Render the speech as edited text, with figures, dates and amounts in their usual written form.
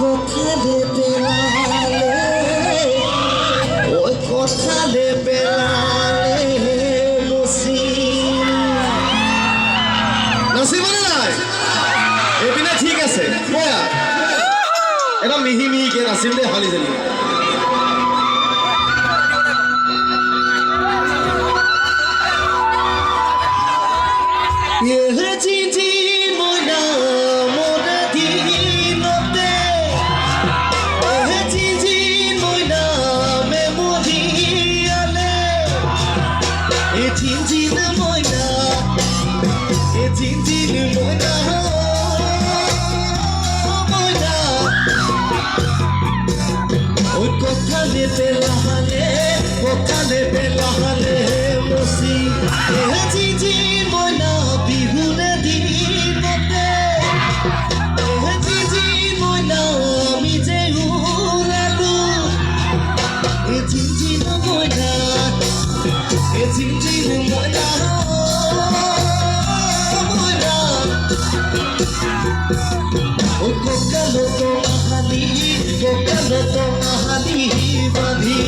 কোথালে পেলালে ওই কোথালে পেলালে নসি নাচিবনে নাই এইপিনে ঠিক আছে বয়া এটা মিহি মিহিকে নাচিম দে হালি জালি কোথালে পেলালে মচি জি মইনা বিহুৰে দিনতে জি মইনা আমি যে উলালো জি মইনা জি মইনা মইনা ও কোকালো তো আহালি বাঁধি